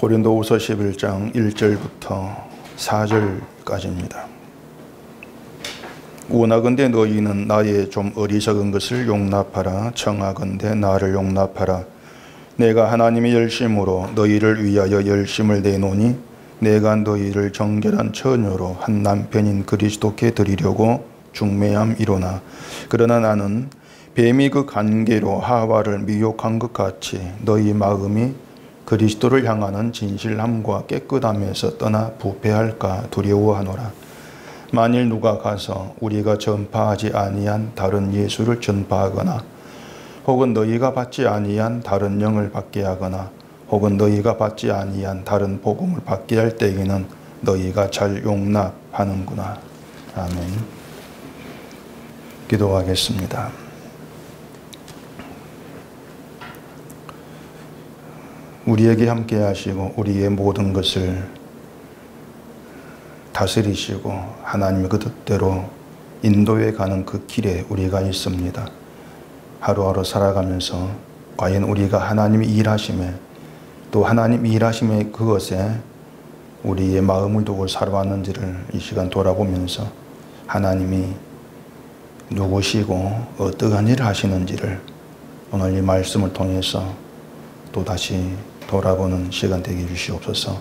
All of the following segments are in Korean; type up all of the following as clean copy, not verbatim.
고린도후서 11장 1절부터 4절까지입니다. 원하건대 너희는 나의 좀 어리석은 것을 용납하라. 청하건대 나를 용납하라. 내가 하나님의 열심으로 너희를 위하여 열심을 내노니 내가 너희를 정결한 처녀로 한 남편인 그리스도께 드리려고 중매함이로나 그러나 나는 뱀이 그 관계로 하와를 미혹한 것 같이 너희 마음이 그리스도를 향하는 진실함과 깨끗함에서 떠나 부패할까 두려워하노라. 만일 누가 가서 우리가 전파하지 아니한 다른 예수를 전파하거나 혹은 너희가 받지 아니한 다른 영을 받게 하거나 혹은 너희가 받지 아니한 다른 복음을 받게 할 때에는 너희가 잘 용납하는구나. 아멘. 기도하겠습니다. 우리에게 함께 하시고 우리의 모든 것을 다스리시고 하나님의 그 뜻대로 인도해 가는 그 길에 우리가 있습니다. 하루하루 살아가면서 과연 우리가 하나님의 일하심에 또 하나님 일하심의 그것에 우리의 마음을 두고 살아왔는지를 이 시간 돌아보면서 하나님이 누구시고 어떠한 일을 하시는지를 오늘 이 말씀을 통해서 또다시 돌아보는 시간 되게 해주시옵소서.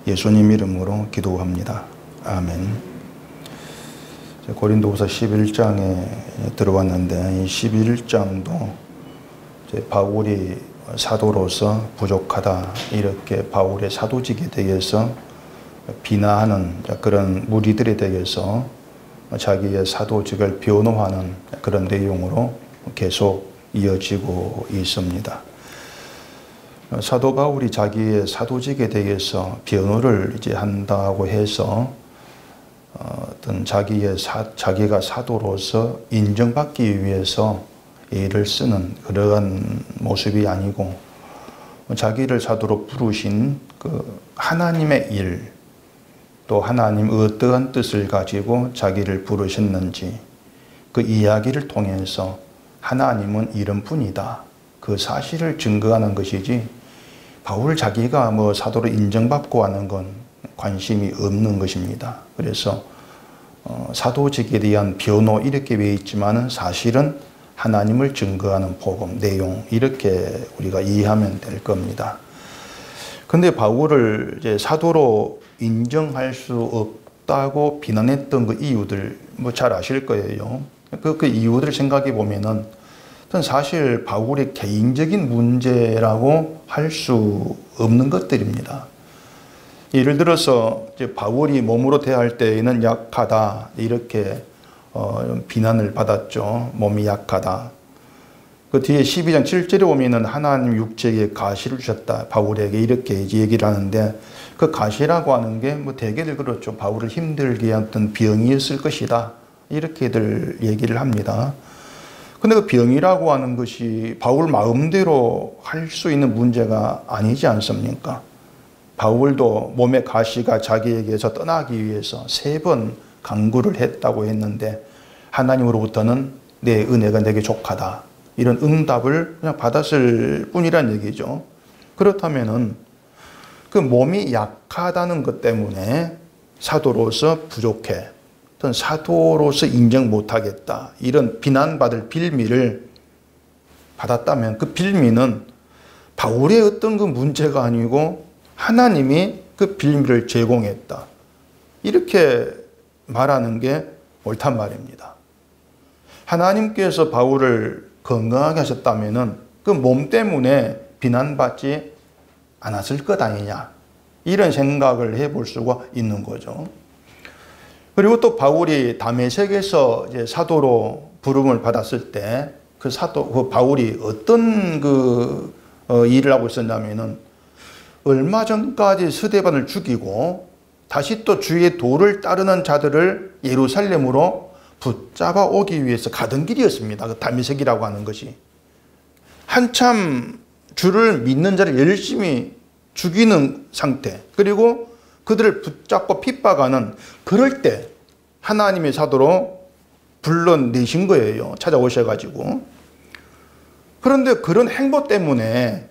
예수님 이름으로 기도합니다. 아멘. 고린도후서 11장에 들어왔는데 이 11장도 바울이 사도로서 부족하다 이렇게 바울의 사도직에 대해서 비난하는 그런 무리들에 대해서 자기의 사도직을 변호하는 그런 내용으로 계속 이어지고 있습니다. 사도 바울이 자기의 사도직에 대해서 변호를 이제 한다고 해서 어떤 자기가 사도로서 인정받기 위해서 애를 쓰는 그러한 모습이 아니고 자기를 사도로 부르신 그 하나님의 일, 또 하나님 어떠한 뜻을 가지고 자기를 부르셨는지 그 이야기를 통해서 하나님은 이런 분이다. 그 사실을 증거하는 것이지 바울 자기가 뭐 사도로 인정받고 하는 건 관심이 없는 것입니다. 그래서 사도직에 대한 변호 이렇게 되어 있지만은 사실은 하나님을 증거하는 복음, 내용 이렇게 우리가 이해하면 될 겁니다. 근데 바울을 이제 사도로 인정할 수 없다고 비난했던 그 이유들 뭐 잘 아실 거예요. 그 이유들을 생각해 보면은 사실 바울의 개인적인 문제라고 할 수 없는 것들입니다. 예를 들어서 이제 바울이 몸으로 대할 때에는 약하다 이렇게 비난을 받았죠. 몸이 약하다. 그 뒤에 12장 7절에 보면은 하나님 육체에 가시를 주셨다. 바울에게 이렇게 얘기를 하는데 그 가시라고 하는 게 뭐 대개들 그렇죠. 바울을 힘들게 했던 병이었을 것이다. 이렇게들 얘기를 합니다. 근데 그 병이라고 하는 것이 바울 마음대로 할 수 있는 문제가 아니지 않습니까? 바울도 몸의 가시가 자기에게서 떠나기 위해서 3번 간구를 했다고 했는데 하나님으로부터는 내 은혜가 내게 족하다. 이런 응답을 그냥 받았을 뿐이란 얘기죠. 그렇다면은 그 몸이 약하다는 것 때문에 사도로서 부족해. 어떤 사도로서 인정 못하겠다. 이런 비난받을 빌미를 받았다면 그 빌미는 바울의 어떤 그 문제가 아니고 하나님이 그 빌미를 제공했다. 이렇게 말하는 게 옳단 말입니다. 하나님께서 바울을 건강하게 하셨다면 그 몸 때문에 비난받지 않았을 것 아니냐. 이런 생각을 해볼 수가 있는 거죠. 그리고 또 바울이 다메섹에서 이제 사도로 부름을 받았을 때 그 바울이 어떤 일을 하고 있었냐면은 얼마 전까지 스데반을 죽이고 다시 또 주의 도를 따르는 자들을 예루살렘으로 붙잡아 오기 위해서 가던 길이었습니다. 그 다메섹이라고 하는 것이. 한참 주를 믿는 자를 열심히 죽이는 상태. 그리고 그들을 붙잡고 핍박하는 그럴 때 하나님의 사도로 불러내신 거예요. 찾아오셔가지고. 그런데 그런 행보 때문에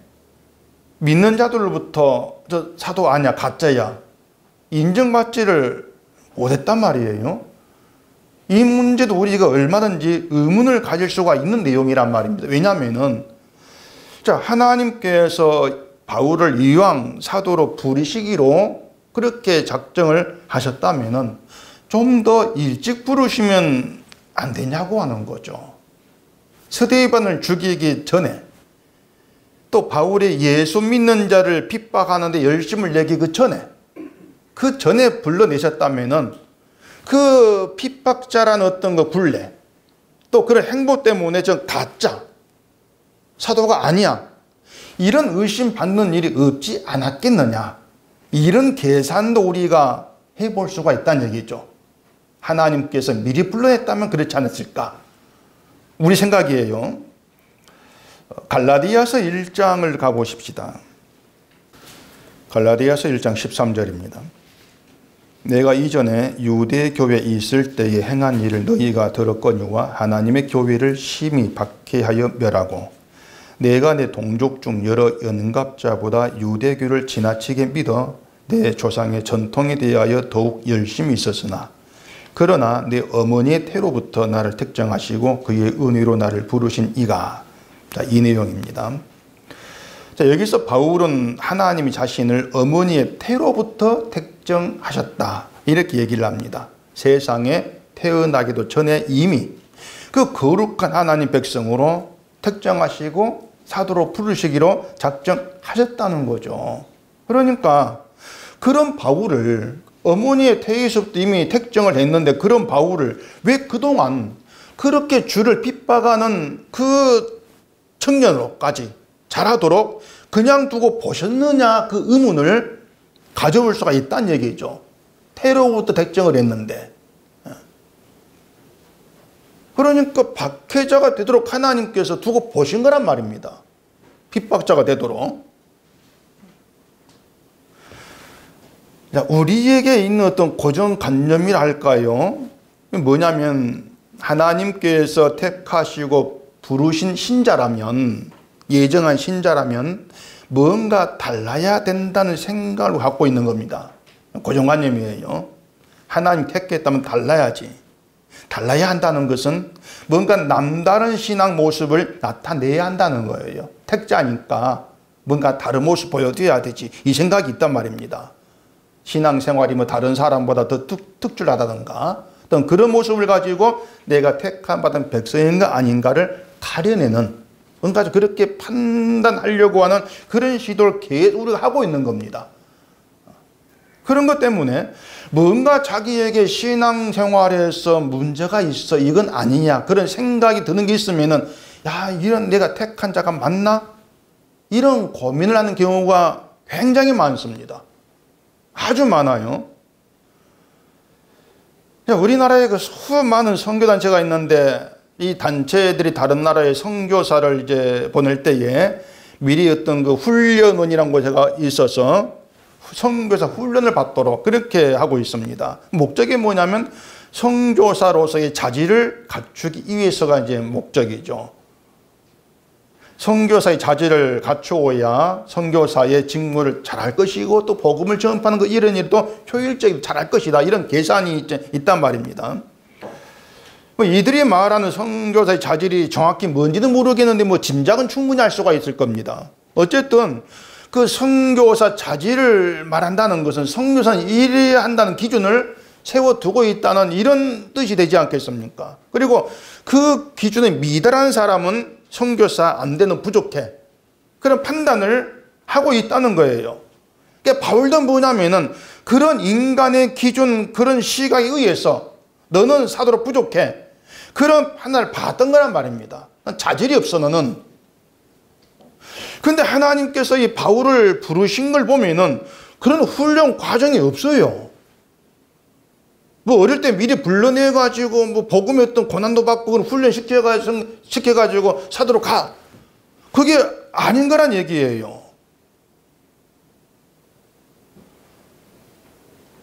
믿는 자들로부터 저 사도 아니야, 가짜야, 인정받지를 못했단 말이에요. 이 문제도 우리가 얼마든지 의문을 가질 수가 있는 내용이란 말입니다. 왜냐하면은 자, 하나님께서 바울을 이왕 사도로 부르시기로 그렇게 작정을 하셨다면은 좀 더 일찍 부르시면 안 되냐고 하는 거죠. 스데반을 죽이기 전에, 또 바울이 예수 믿는 자를 핍박하는데 열심을 내기 그 전에 불러내셨다면은 그 핍박자라는 어떤 그 굴레, 또 그런 행보 때문에 저 가짜 사도가 아니야, 이런 의심받는 일이 없지 않았겠느냐, 이런 계산도 우리가 해볼 수가 있다는 얘기죠. 하나님께서 미리 불러냈다면 그렇지 않았을까, 우리 생각이에요. 갈라디아서 1장을 가보십시다. 갈라디아서 1장 13절입니다. 내가 이전에 유대 교회에 있을 때에 행한 일을 너희가 들었거니와 하나님의 교회를 심히 박해하여 멸하고 내가 내 동족 중 여러 연갑자보다 유대교를 지나치게 믿어 내 조상의 전통에 대하여 더욱 열심히 있었으나 그러나 내 어머니의 태로부터 나를 택정하시고 그의 은혜로 나를 부르신 이가, 자, 이 내용입니다. 자, 여기서 바울은 하나님이 자신을 어머니의 태로부터 택정하셨다, 이렇게 얘기를 합니다. 세상에 태어나기도 전에 이미 그 거룩한 하나님 백성으로 택정하시고 사도로 부르시기로 작정하셨다는 거죠. 그러니까 그런 바울을 어머니의 태에서부터 이미 택정을 했는데, 그런 바울을 왜 그동안 그렇게 주를 핍박하는 그 청년으로까지 자라도록 그냥 두고 보셨느냐, 그 의문을 가져볼 수가 있다는 얘기죠. 태로부터 택정을 했는데. 그러니까 박해자가 되도록 하나님께서 두고 보신 거란 말입니다. 핍박자가 되도록. 자, 우리에게 있는 어떤 고정관념이랄까요? 뭐냐면 하나님께서 택하시고 부르신 신자라면, 예정한 신자라면 뭔가 달라야 된다는 생각을 갖고 있는 겁니다. 고정관념이에요. 하나님 택했다면 달라야지. 달라야 한다는 것은 뭔가 남다른 신앙 모습을 나타내야 한다는 거예요. 택자니까 뭔가 다른 모습 보여줘야 되지, 이 생각이 있단 말입니다. 신앙생활이 뭐 다른 사람보다 더 특출하다든가 어떤 그런 모습을 가지고 내가 택함 받은 백성인가 아닌가를 가려내는, 뭔가 그렇게 판단하려고 하는 그런 시도를 계속 우리가 하고 있는 겁니다. 그런 것 때문에 뭔가 자기에게 신앙생활에서 문제가 있어, 이건 아니냐, 그런 생각이 드는 게 있으면은, 야, 이런 내가 택한 자가 맞나? 이런 고민을 하는 경우가 굉장히 많습니다. 아주 많아요. 우리나라에 그 수많은 선교단체가 있는데, 이 단체들이 다른 나라에 선교사를 이제 보낼 때에 미리 어떤 그 훈련원이라는 곳에가 있어서 선교사 훈련을 받도록 그렇게 하고 있습니다. 목적이 뭐냐면 선교사로서의 자질을 갖추기 위해서가 이제 목적이죠. 선교사의 자질을 갖추어야 선교사의 직무를 잘할 것이고, 또 복음을 전파하는 그 이런 일도 효율적으로 잘할 것이다, 이런 계산이 있단 말입니다. 이들이 말하는 선교사의 자질이 정확히 뭔지는 모르겠는데 짐작은 충분히 할 수가 있을 겁니다. 어쨌든 그 선교사 자질을 말한다는 것은 선교사는 이래야 한다는 기준을 세워두고 있다는 이런 뜻이 되지 않겠습니까? 그리고 그 기준에 미달한 사람은 선교사 안 되는, 부족해, 그런 판단을 하고 있다는 거예요. 그러니까 바울도 뭐냐면은 그런 인간의 기준, 그런 시각에 의해서 너는 사도로 부족해, 그런 판단을 받았던 거란 말입니다. 자질이 없어 너는. 근데 하나님께서 이 바울을 부르신 걸 보면은 그런 훈련 과정이 없어요. 뭐 어릴 때 미리 불러내가지고 뭐 복음의 어떤 고난도 받고 훈련 시켜가지고 사도로 가, 그게 아닌 거란 얘기예요.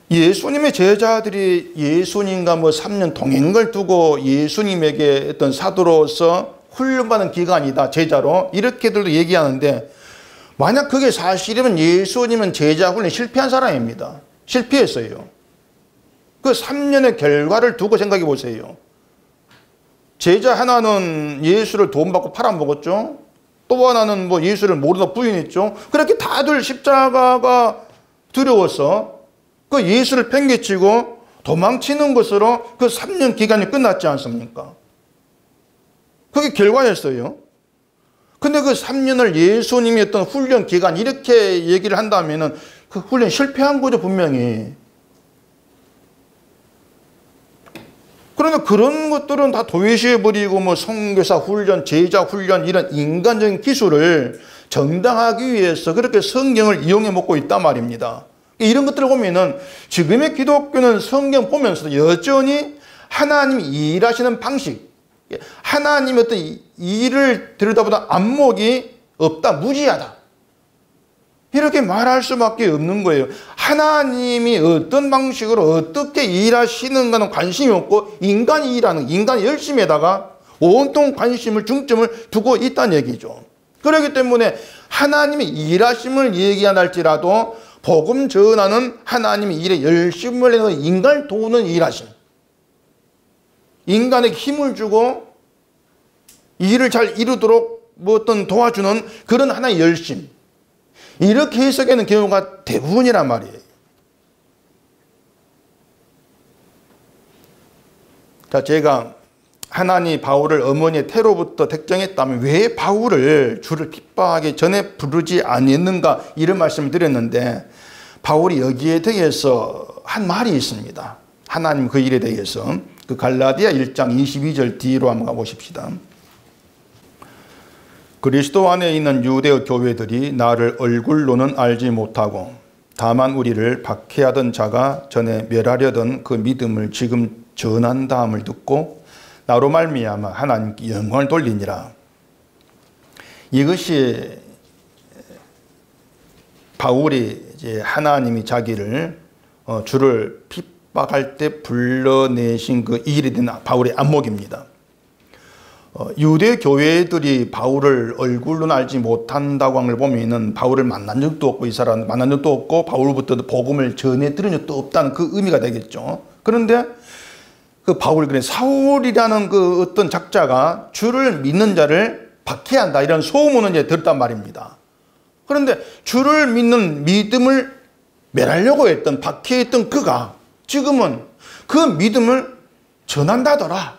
예수님의 제자들이 예수님과 3년 동행을 두고 예수님에게 어떤 사도로서 훈련받는 기간이다, 제자로, 이렇게들도 얘기하는데 만약 그게 사실이면 예수님은 제자 훈련에 실패한 사람입니다. 실패했어요. 그 3년의 결과를 두고 생각해 보세요. 제자 하나는 예수를 돈 받고 팔아먹었죠. 또 하나는 뭐 예수를 모르다 부인했죠. 그렇게 다들 십자가가 두려워서 그 예수를 팽개치고 도망치는 것으로 그 3년 기간이 끝났지 않습니까? 그게 결과였어요. 근데 그 3년을 예수님이 어떤 훈련 기간 이렇게 얘기를 한다면은 그 훈련 실패한 거죠, 분명히. 그런데 그런 것들은 다 도외시해버리고 뭐 선교사 훈련, 제자 훈련 이런 인간적인 기술을 정당하기 위해서 그렇게 성경을 이용해 먹고 있단 말입니다. 이런 것들을 보면은 지금의 기독교는 성경 보면서도 여전히 하나님이 일하시는 방식, 하나님의 어떤 일을 들여다보다 안목이 없다, 무지하다. 이렇게 말할 수밖에 없는 거예요. 하나님이 어떤 방식으로 어떻게 일하시는가는 관심이 없고 인간이 일하는, 인간의 열심에다가 온통 관심을, 중점을 두고 있다는 얘기죠. 그렇기 때문에 하나님의 일하심을 얘기한다 할지라도 복음 전하는 하나님의 일에 열심을 내는 인간을 도우는 일하심. 인간에게 힘을 주고 일을 잘 이루도록 뭐 어떤 도와주는 그런 하나의 열심. 이렇게 해석하는 경우가 대부분이란 말이에요. 자, 제가 하나님 바울을 어머니의 태로부터 택정했다면 왜 바울을 주를 핍박하기 전에 부르지 아니했는가 이런 말씀을 드렸는데 바울이 여기에 대해서 한 말이 있습니다. 하나님 그 일에 대해서 그 갈라디아 1장 22절 뒤로 한번 가보십시다. 그리스도 안에 있는 유대의 교회들이 나를 얼굴로는 알지 못하고 다만 우리를 박해하던 자가 전에 멸하려던 그 믿음을 지금 전한다함을 듣고 나로 말미암아 하나님께 영광을 돌리니라. 이것이 바울이 이제 하나님이 자기를 주를 핍박할 때 불러내신 그 일에 대한 바울의 안목입니다. 유대 교회들이 바울을 얼굴로는 알지 못한다고 한 걸 보면은 바울을 만난 적도 없고 이 사람 만난 적도 없고 바울부터 복음을 전해 들은 적도 없다는 그 의미가 되겠죠. 그런데 그 바울 그래 사울이라는 그 어떤 작자가 주를 믿는 자를 박해한다 이런 소문을 이제 들었단 말입니다. 그런데 주를 믿는 믿음을 멸하려고 했던 박해했던 그가 지금은 그 믿음을 전한다더라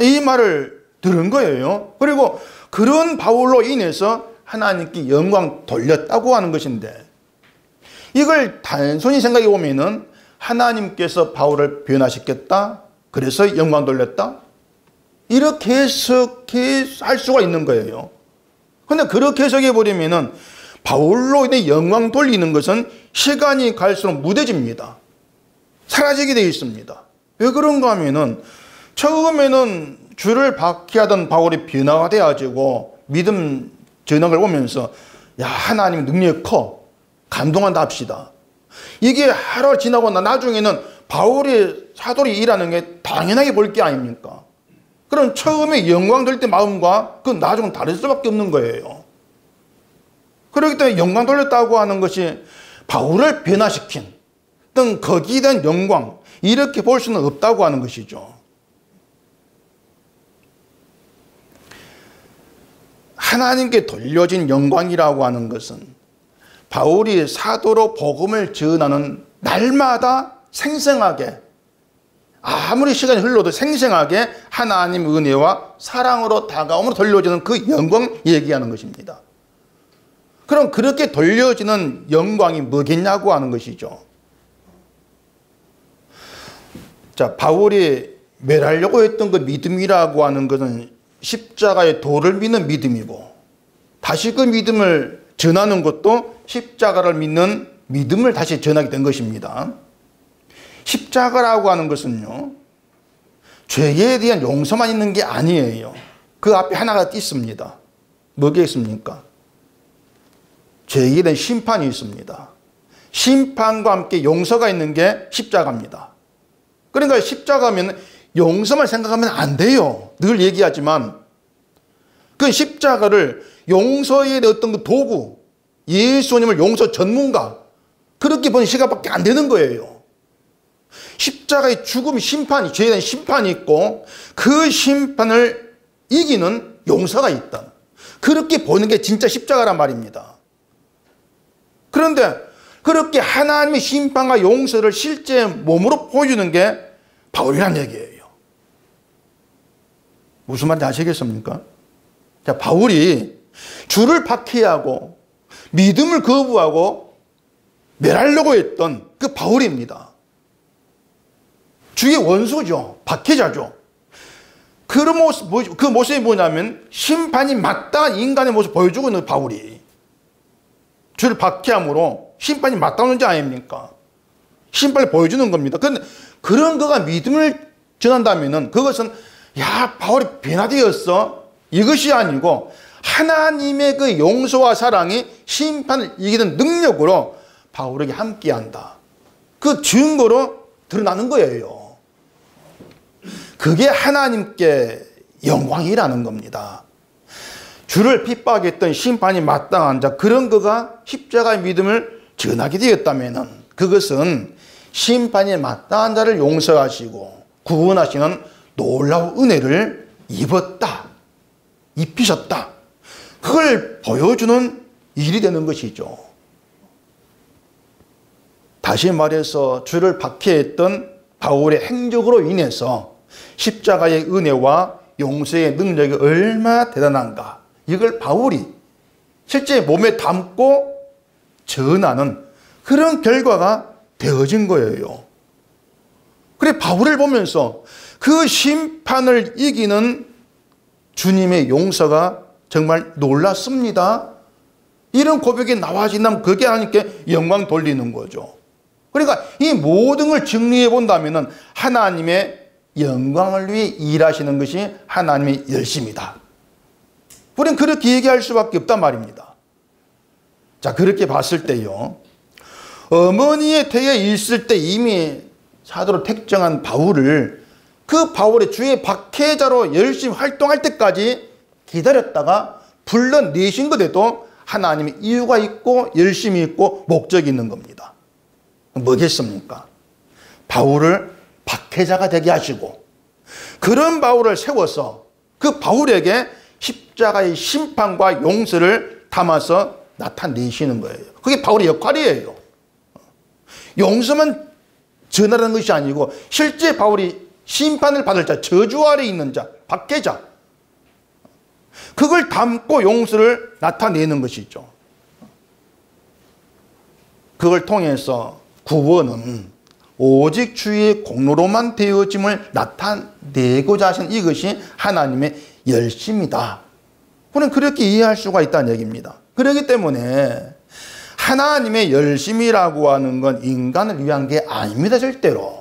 이 말을 들은 거예요. 그리고 그런 바울로 인해서 하나님께 영광 돌렸다고 하는 것인데 이걸 단순히 생각해 보면은 하나님께서 바울을 변화시켰다. 그래서 영광 돌렸다. 이렇게 해석할 수가 있는 거예요. 그런데 그렇게 해석해 버리면은 바울로 인해 영광 돌리는 것은 시간이 갈수록 무뎌집니다. 사라지게 되어 있습니다. 왜 그런가 하면은 처음에는 주를 박해하던 바울이 변화가 되어가지고 믿음 전한 걸 보면서 야 하나님 능력이 커 감동한다 합시다. 이게 하루 지나고 나중에는 바울이 사도리 일하는 게 당연하게 볼 게 아닙니까? 그럼 처음에 영광 돌릴 때 마음과 그 나중은 다를 수밖에 없는 거예요. 그렇기 때문에 영광 돌렸다고 하는 것이 바울을 변화시킨 어떤 거기에 대한 영광 이렇게 볼 수는 없다고 하는 것이죠. 하나님께 돌려진 영광이라고 하는 것은 바울이 사도로 복음을 전하는 날마다 생생하게 아무리 시간이 흘러도 생생하게 하나님 은혜와 사랑으로 다가옴으로 돌려지는 그 영광 얘기하는 것입니다. 그럼 그렇게 돌려지는 영광이 뭐겠냐고 하는 것이죠. 자, 바울이 멸하려고 했던 그 믿음이라고 하는 것은 십자가의 도를 믿는 믿음이고 다시 그 믿음을 전하는 것도 십자가를 믿는 믿음을 다시 전하게 된 것입니다. 십자가라고 하는 것은요 죄에 대한 용서만 있는 게 아니에요. 그 앞에 하나가 있습니다. 뭐겠습니까? 죄에 대한 심판이 있습니다. 심판과 함께 용서가 있는 게 십자가입니다. 그러니까 십자가면 용서만 생각하면 안 돼요. 늘 얘기하지만 그 십자가를 용서의 어떤 그 도구, 예수님을 용서 전문가, 그렇게 보는 시각밖에 안 되는 거예요. 십자가의 죽음이 심판이, 죄에 대한 심판이 있고 그 심판을 이기는 용서가 있다. 그렇게 보는 게 진짜 십자가란 말입니다. 그런데 그렇게 하나님의 심판과 용서를 실제 몸으로 보여주는 게 바울이란 얘기예요. 무슨 말인지 아시겠습니까? 자, 바울이 주를 박해하고 믿음을 거부하고 멸하려고 했던 그 바울입니다. 주의 원수죠. 박해자죠. 그 모습이 뭐냐면 심판이 마땅한 인간의 모습을 보여주고 있는 바울이. 주를 박해함으로 심판이 마땅한 문제 아닙니까? 심판을 보여주는 겁니다. 그런데 그런 거가 믿음을 전한다면은 그것은 야, 바울이 변화되었어. 이것이 아니고 하나님의 그 용서와 사랑이 심판을 이기는 능력으로 바울에게 함께한다. 그 증거로 드러나는 거예요. 그게 하나님께 영광이라는 겁니다. 주를 핍박했던 심판이 마땅한 자, 그런 거가 십자가의 믿음을 전하게 되었다면 그것은 심판이 마땅한 자를 용서하시고 구원하시는 놀라운 은혜를 입히셨다. 그걸 보여주는 일이 되는 것이죠. 다시 말해서 주를 박해했던 바울의 행적으로 인해서 십자가의 은혜와 용서의 능력이 얼마나 대단한가, 이걸 바울이 실제 몸에 담고 전하는 그런 결과가 되어진 거예요. 그래, 바울을 보면서 그 심판을 이기는 주님의 용서가 정말 놀랐습니다. 이런 고백이 나와진다면 그게 하나님께 영광 돌리는 거죠. 그러니까 이 모든 걸 정리해 본다면 하나님의 영광을 위해 일하시는 것이 하나님의 열심이다. 우리는 그렇게 얘기할 수밖에 없단 말입니다. 자, 그렇게 봤을 때요, 어머니의 태에 있을 때 이미 사도로 택정한 바울을, 그 바울의 주의 박해자로 열심히 활동할 때까지 기다렸다가 불러내신 것에도 하나님의 이유가 있고 열심이 있고 목적이 있는 겁니다. 뭐겠습니까? 바울을 박해자가 되게 하시고 그런 바울을 세워서 그 바울에게 십자가의 심판과 용서를 담아서 나타내시는 거예요. 그게 바울의 역할이에요. 용서만 전하라는 것이 아니고 실제 바울이 심판을 받을 자, 저주 아래 있는 자, 박해자, 그걸 담고 용서를 나타내는 것이죠. 그걸 통해서 구원은 오직 주의 공로로만 되어짐을 나타내고자 하신 이것이 하나님의 열심이다. 우리는 그렇게 이해할 수가 있다는 얘기입니다. 그렇기 때문에 하나님의 열심이라고 하는 건 인간을 위한 게 아닙니다. 절대로.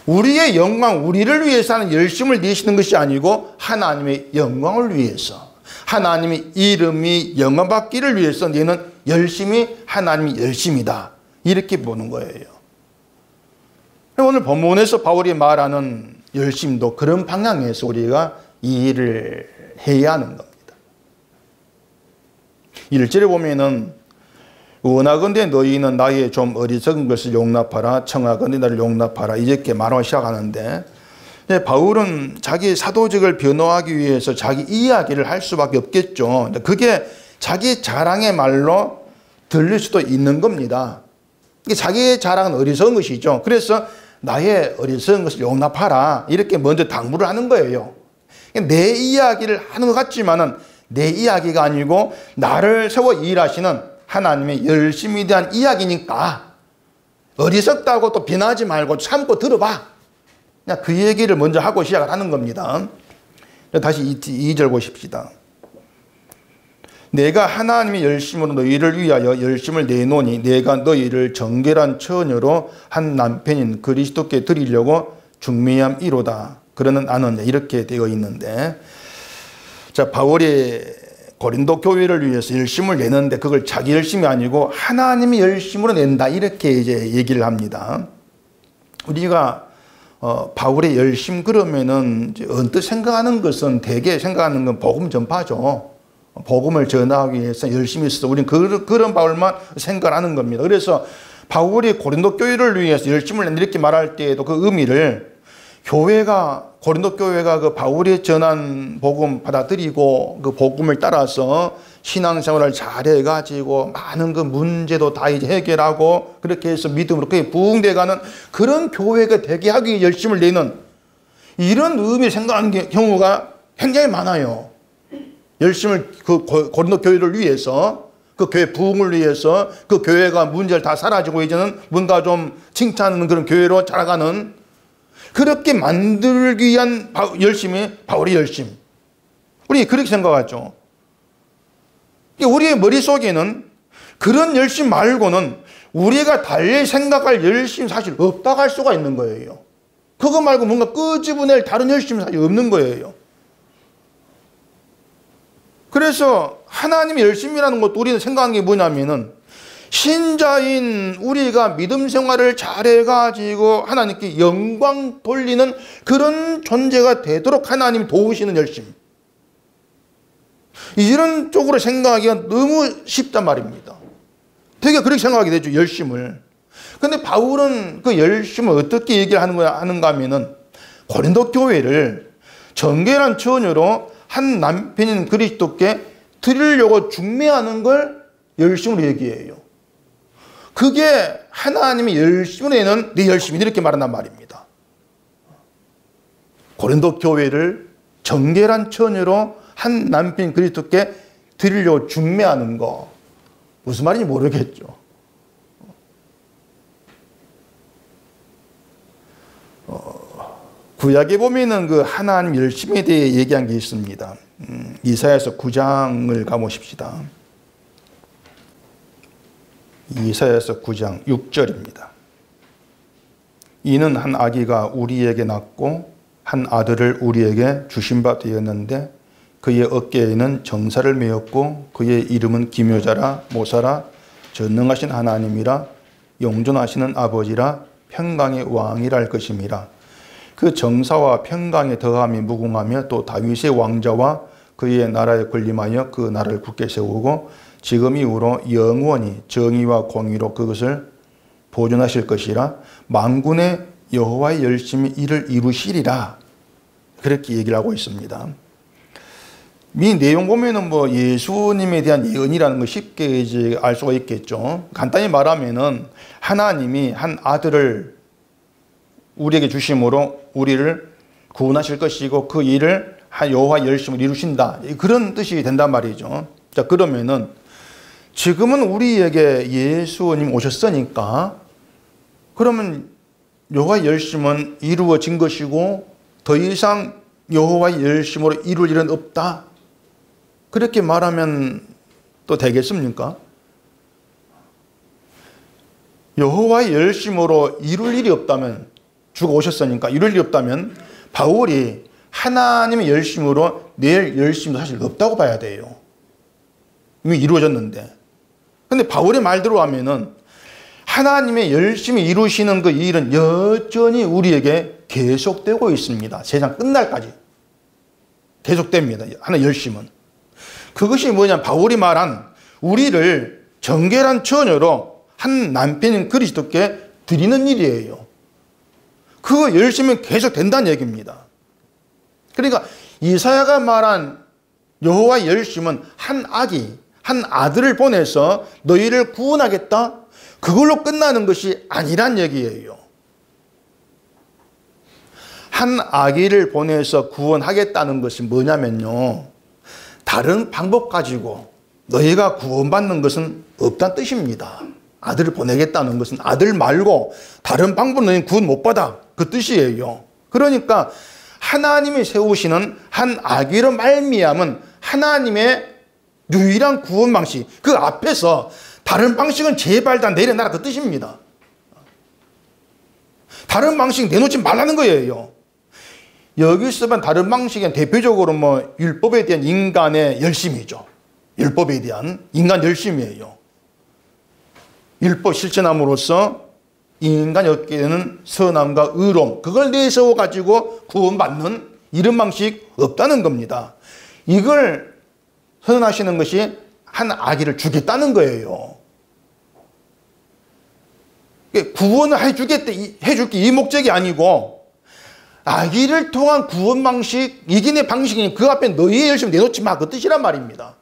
우리의 영광, 우리를 위해서 하는 열심을 내시는 것이 아니고 하나님의 영광을 위해서, 하나님의 이름이 영광받기를 위해서 내는 열심이 하나님의 열심이다. 이렇게 보는 거예요. 오늘 본문에서 바울이 말하는 열심도 그런 방향에서 우리가 이해를 해야 하는 겁니다. 1절에 보면은 원하건대 너희는 나의 좀 어리석은 것을 용납하라, 청하건대 나를 용납하라, 이렇게 말하고 시작하는데, 바울은 자기 사도직을 변호하기 위해서 자기 이야기를 할 수밖에 없겠죠. 그게 자기 자랑의 말로 들릴 수도 있는 겁니다. 자기의 자랑은 어리석은 것이죠. 그래서 나의 어리석은 것을 용납하라, 이렇게 먼저 당부를 하는 거예요. 내 이야기를 하는 것 같지만은 내 이야기가 아니고 나를 세워 일하시는 하나님의 열심에 대한 이야기니까 어리석다고 또 비난하지 말고 참고 들어봐. 그냥 그 얘기를 먼저 하고 시작을 하는 겁니다. 다시 2절 보십시다. 내가 하나님의 열심으로 너희를 위하여 열심을 내노니 내가 너희를 정결한 처녀로 한 남편인 그리스도께 드리려고 중매함이로다. 그러는 나는, 이렇게 되어 있는데, 자, 바울이 고린도 교회를 위해서 열심을 내는데 그걸 자기 열심이 아니고 하나님의 열심으로 낸다, 이렇게 이제 얘기를 합니다. 우리가 바울의 열심 그러면은 이제 언뜻 생각하는 것은, 대개 생각하는 건 복음 전파죠. 복음을 전하기 위해서 열심히 있어. 우리는 그런 바울만 생각하는 겁니다. 그래서 바울이 고린도 교회를 위해서 열심을 낸다 이렇게 말할 때에도 그 의미를 고린도 교회가 그 바울이 전한 복음 받아들이고 그 복음을 따라서 신앙생활을 잘해가지고 많은 그 문제도 다 이제 해결하고 그렇게 해서 믿음으로 그게 부흥돼가는 그런 교회가 되게 하기 위해 열심을 내는 이런 의미를 생각하는 경우가 굉장히 많아요. 열심을 그 고린도 교회를 위해서 그 교회 부흥을 위해서 그 교회가 문제를 다 사라지고 이제는 뭔가 좀 칭찬하는 그런 교회로 자라가는 그렇게 만들기 위한 열심이 바울의 열심. 우리 그렇게 생각하죠. 우리의 머릿속에는 그런 열심 말고는 우리가 달리 생각할 열심이 사실 없다고 할 수가 있는 거예요. 그거 말고 뭔가 끄집어낼 다른 열심이 사실 없는 거예요. 그래서 하나님의 열심이라는 것도 우리는 생각하는 게 뭐냐면은 신자인 우리가 믿음 생활을 잘해가지고 하나님께 영광 돌리는 그런 존재가 되도록 하나님이 도우시는 열심. 이런 쪽으로 생각하기가 너무 쉽단 말입니다. 되게 그렇게 생각하게 되죠, 열심을. 근데 바울은 그 열심을 어떻게 얘기를 하는가 하면은 고린도 교회를 정결한 처녀로 한 남편인 그리스도께 드리려고 중매하는 걸 열심으로 얘기해요. 그게 하나님이 열심으로 내는 네 열심이 이렇게 말한단 말입니다. 고린도 교회를 정결한 처녀로 한 남편 그리스도께 드리려고 중매하는 거 무슨 말인지 모르겠죠. 구약에 보면은 그 하나님 열심에 대해 얘기한 게 있습니다. 이사야서 9장을 가보십시다. 이사야서 9장 6절입니다. 이는 한 아기가 우리에게 낳고 한 아들을 우리에게 주신 바 되었는데 그의 어깨에는 정사를 메었고 그의 이름은 기묘자라 모사라 전능하신 하나님이라 영존하시는 아버지라 평강의 왕이라 할 것임이라. 그 정사와 평강의 더함이 무궁하며 또 다윗의 왕자와 그의 나라에 군림하여 그 나라를 굳게 세우고 지금 이후로 영원히 정의와 공의로 그것을 보존하실 것이라. 만군의 여호와의 열심히 이를 이루시리라. 그렇게 얘기를 하고 있습니다. 이 내용 보면은 뭐 예수님에 대한 예언이라는 걸 쉽게 이제 알 수가 있겠죠. 간단히 말하면은 하나님이 한 아들을 우리에게 주심으로 우리를 구원하실 것이고 그 일을 여호와의 열심을 이루신다. 그런 뜻이 된단 말이죠. 자, 그러면은 지금은 우리에게 예수님 오셨으니까 그러면 여호와의 열심은 이루어진 것이고 더 이상 여호와의 열심으로 이룰 일은 없다. 그렇게 말하면 또 되겠습니까? 여호와의 열심으로 이룰 일이 없다면 주가 오셨으니까 이룰 일이 없다면 바울이 하나님의 열심으로 낼 열심도 사실 없다고 봐야 돼요. 이미 이루어졌는데. 근데 바울의 말대로 하면은 하나님의 열심히 이루시는 그 일은 여전히 우리에게 계속되고 있습니다. 세상 끝날까지 계속됩니다. 하나의 열심은. 그것이 뭐냐, 바울이 말한 우리를 정결한 처녀로 한 남편인 그리스도께 드리는 일이에요. 그 열심은 계속 된다는 얘기입니다. 그러니까 이사야가 말한 여호와의 열심은 한 아들을 보내서 너희를 구원하겠다, 그걸로 끝나는 것이 아니란 얘기예요. 한 아기를 보내서 구원하겠다는 것이 뭐냐면요, 다른 방법 가지고 너희가 구원받는 것은 없다는 뜻입니다. 아들을 보내겠다는 것은 아들 말고 다른 방법으로 너희는 구원 못 받아, 그 뜻이에요. 그러니까 하나님이 세우시는 한 아기로 말미암은 하나님의 유일한 구원 방식, 그 앞에서 다른 방식은 제발 다 내려놔라, 그 뜻입니다. 다른 방식 내놓지 말라는 거예요. 여기서만 다른 방식은 대표적으로 뭐 율법에 대한 인간의 열심이죠. 율법에 대한 인간 열심이에요. 율법 실천함으로써 인간이 얻게 되는 선함과 의로움, 그걸 내세워 가지고 구원받는 이런 방식 없다는 겁니다. 이걸 선언하시는 것이 한 아기를 주겠다는 거예요. 구원을 해줄게 이 목적이 아니고 아기를 통한 구원 방식, 이긴의 방식이니 그 앞에 너희의 열심 내놓지 마, 그 뜻이란 말입니다.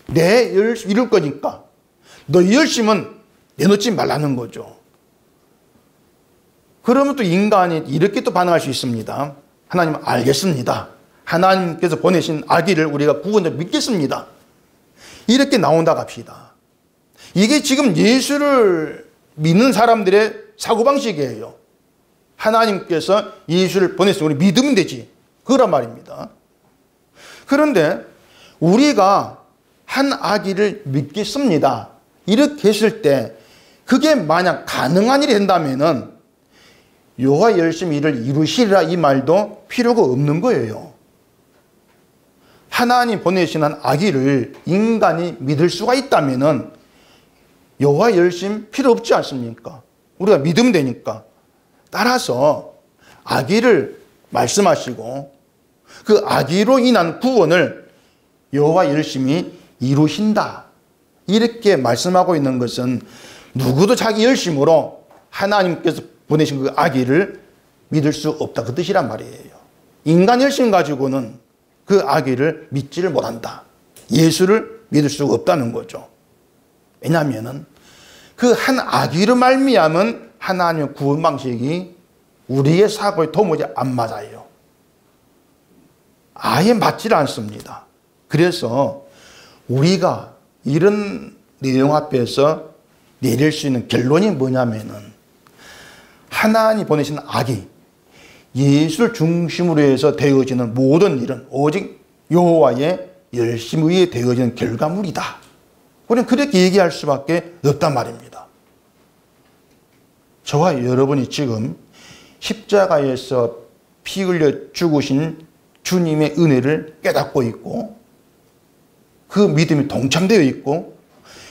내 열심 이룰 거니까 너희 열심은 내놓지 말라는 거죠. 그러면 또 인간이 이렇게 또 반응할 수 있습니다. 하나님 알겠습니다. 하나님께서 보내신 아기를 우리가 구원을 믿겠습니다. 이렇게 나온다 합시다. 이게 지금 예수를 믿는 사람들의 사고방식이에요. 하나님께서 예수를 보냈으니 우리 믿으면 되지. 그런 말입니다. 그런데 우리가 한 아기를 믿겠습니다. 이렇게 했을 때 그게 만약 가능한 일이 된다면은 여호와 열심히 이를 이루시리라 이 말도 필요가 없는 거예요. 하나님 보내신 한 아기를 인간이 믿을 수가 있다면은 여호와 열심 필요 없지 않습니까? 우리가 믿으면 되니까. 따라서 아기를 말씀하시고 그 아기로 인한 구원을 여호와 열심히 이루신다. 이렇게 말씀하고 있는 것은 누구도 자기 열심으로 하나님께서 보내신 그 아기를 믿을 수 없다. 그 뜻이란 말이에요. 인간 열심 가지고는 그 아기를 믿지를 못한다. 예수를 믿을 수가 없다는 거죠. 왜냐하면 그 한 아기로 말미암은 하나님의 구원 방식이 우리의 사고에 도무지 안 맞아요. 아예 맞질 않습니다. 그래서 우리가 이런 내용 앞에서 내릴 수 있는 결론이 뭐냐면은 하나님 보내신 아기 예수를 중심으로 해서 되어지는 모든 일은 오직 여호와의 열심에 의해 되어지는 결과물이다. 우리는 그렇게 얘기할 수밖에 없단 말입니다. 저와 여러분이 지금 십자가에서 피 흘려 죽으신 주님의 은혜를 깨닫고 있고 그 믿음이 동참되어 있고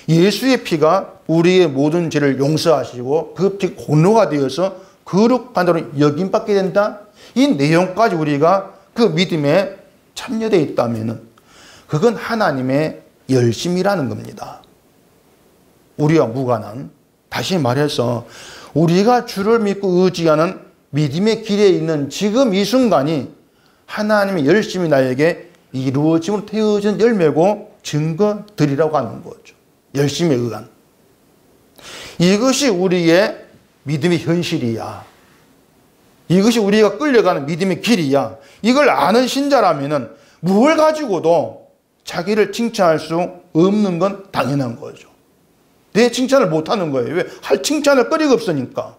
예수의 피가 우리의 모든 죄를 용서하시고 그 피 공로가 되어서 거룩한 자로 여김받게 된다. 이 내용까지 우리가 그 믿음에 참여되어 있다면 그건 하나님의 열심이라는 겁니다. 우리와 무관한, 다시 말해서 우리가 주를 믿고 의지하는 믿음의 길에 있는 지금 이 순간이 하나님의 열심이 나에게 이루어짐으로 되어진 열매고 증거들이라고 하는 거죠. 열심에 의한. 이것이 우리의 믿음의 현실이야. 이것이 우리가 끌려가는 믿음의 길이야. 이걸 아는 신자라면 무엇을 가지고도 자기를 칭찬할 수 없는 건 당연한 거죠. 내 칭찬을 못하는 거예요. 왜? 할 칭찬할 거리가 없으니까.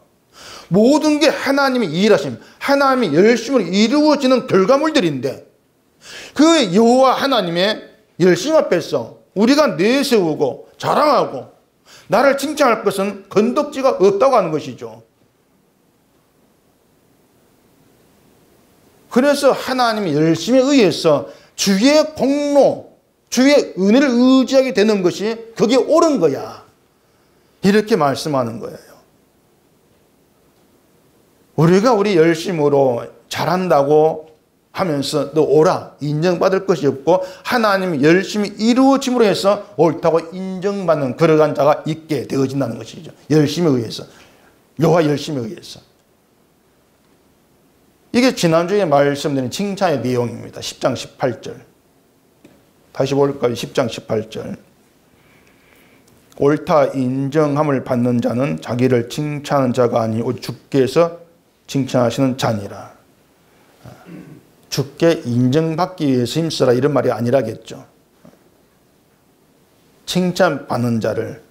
모든 게 하나님의 일하심, 하나님의 열심으로 이루어지는 결과물들인데 그 여호와 하나님의 열심 앞에서 우리가 내세우고 자랑하고 나를 칭찬할 것은 건덕지가 없다고 하는 것이죠. 그래서 하나님의 열심에 의해서 주의 공로, 주의 은혜를 의지하게 되는 것이 그게 옳은 거야. 이렇게 말씀하는 거예요. 우리가 우리 열심으로 잘한다고 하면서 너 오라 인정받을 것이 없고 하나님이 열심히 이루어짐으로 해서 옳다고 인정받는 그러한 자가 있게 되어진다는 것이죠. 열심에 의해서. 여호와 열심에 의해서. 이게 지난주에 말씀드린 칭찬의 내용입니다. 10장 18절. 다시 볼까요? 10장 18절. 옳다 인정함을 받는 자는 자기를 칭찬하는 자가 아니오 주께서 칭찬하시는 자니라. 주께 인정받기 위해서 힘쓰라 이런 말이 아니라겠죠. 칭찬받는 자를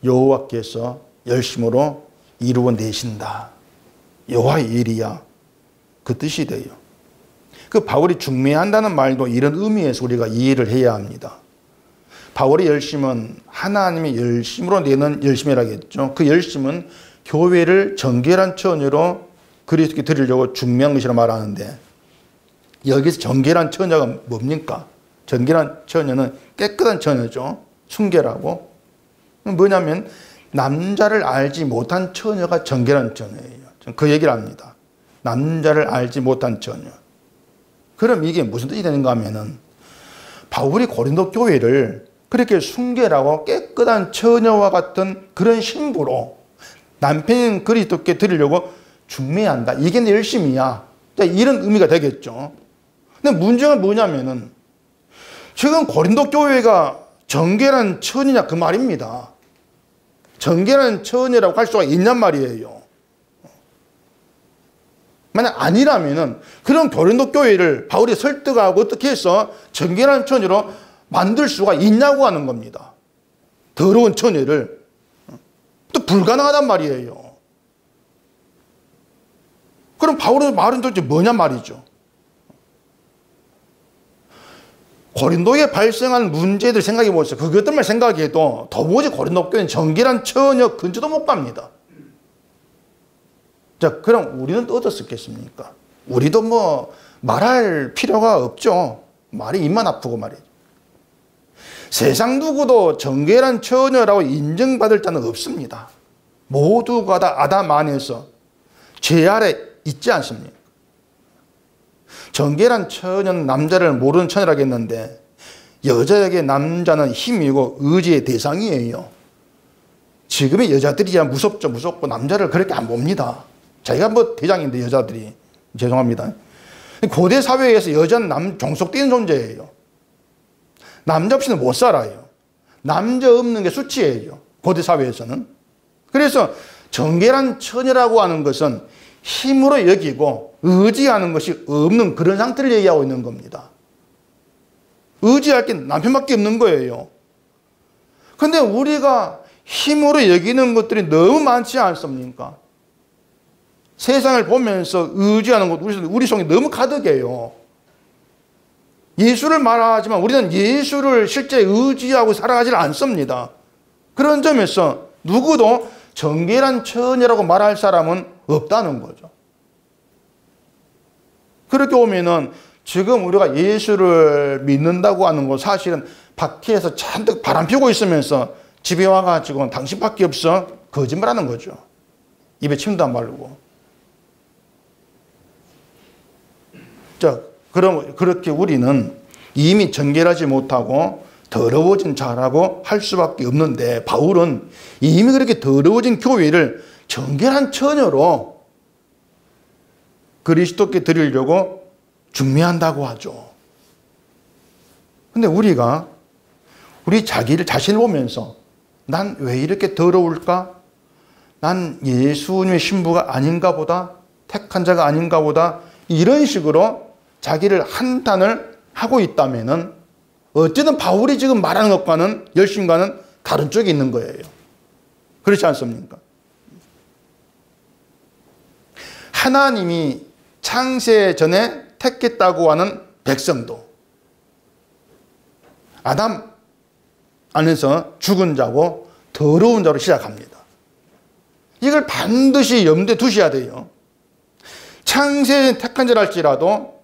여호와께서 열심으로 이루어내신다. 여호와의 일이야. 그 뜻이 돼요. 그 바울이 중매한다는 말도 이런 의미에서 우리가 이해를 해야 합니다. 바울의 열심은 하나님의 열심으로 내는 열심이라겠죠. 그 열심은 교회를 정결한 처녀로 그리스도께 드리려고 중매한 것이라 말하는데 여기서 정결한 처녀가 뭡니까? 정결한 처녀는 깨끗한 처녀죠. 순결하고. 뭐냐면 남자를 알지 못한 처녀가 정결한 처녀예요. 그 얘기를 합니다. 남자를 알지 못한 처녀. 그럼 이게 무슨 뜻이 되는가 하면은 바울이 고린도 교회를 그렇게 순결하고 깨끗한 처녀와 같은 그런 신부로 남편인 그리스도께 드리려고 중매한다. 이게 내 열심이야. 이런 의미가 되겠죠. 근데 문제가 뭐냐면은 지금 고린도 교회가 정결한 처녀냐 그 말입니다. 정결한 처녀라고 할 수가 있냔 말이에요. 만약 아니라면은 그런 고린도 교회를 바울이 설득하고 어떻게 해서 정결한 처녀로 만들 수가 있냐고 하는 겁니다. 더러운 처녀를. 또 불가능하단 말이에요. 그럼 바울의 말은 도대체 뭐냐 말이죠. 고린도에 발생한 문제들 생각해 보세요. 그것들만 생각해도 도무지 고린도 교회는 정결한 처녀 근처도 못 갑니다. 자, 그럼 우리는 또 어떻겠습니까? 우리도 뭐 말할 필요가 없죠. 말이 입만 아프고 말이죠. 세상 누구도 정결한 처녀라고 인정받을 자는 없습니다. 모두가 다 아담 안에서 죄 아래 있지 않습니까? 정결한 처녀는 남자를 모르는 처녀라고 했는데 여자에게 남자는 힘이고 의지의 대상이에요. 지금의 여자들이야 무섭죠. 무섭고 남자를 그렇게 안 봅니다. 자기가 뭐 대장인데 여자들이. 죄송합니다. 고대 사회에서 여자는 종속된 존재예요. 남자 없이는 못 살아요. 남자 없는 게 수치예요. 고대 사회에서는. 그래서 정결한 처녀라고 하는 것은 힘으로 여기고 의지하는 것이 없는 그런 상태를 얘기하고 있는 겁니다. 의지할 게 남편밖에 없는 거예요. 그런데 우리가 힘으로 여기는 것들이 너무 많지 않습니까? 세상을 보면서 의지하는 것, 우리 속에 너무 가득해요. 예수를 말하지만 우리는 예수를 실제 의지하고 살아가지 않습니다. 그런 점에서 누구도 정결한 처녀라고 말할 사람은 없다는 거죠. 그렇게 오면은 지금 우리가 예수를 믿는다고 하는 거 사실은 밖에서 잔뜩 바람 피우고 있으면서 집에 와가지고 당신밖에 없어 거짓말하는 거죠. 입에 침도 안 바르고. 자, 그럼 그렇게 우리는 이미 정결하지 못하고 더러워진 자라고 할 수밖에 없는데 바울은 이미 그렇게 더러워진 교회를 정결한 처녀로 그리스도께 드리려고 중매한다고 하죠. 근데 우리가 우리 자신을 보면서 난 왜 이렇게 더러울까? 난 예수님의 신부가 아닌가 보다, 택한 자가 아닌가 보다, 이런 식으로 자기를 한탄을 하고 있다면은 어쨌든 바울이 지금 말하는 것과는 열심과는 다른 쪽에 있는 거예요. 그렇지 않습니까? 하나님이 창세 전에 택했다고 하는 백성도 아담 안에서 죽은 자고 더러운 자로 시작합니다. 이걸 반드시 염두에 두셔야 돼요. 창세에 택한 자랄지라도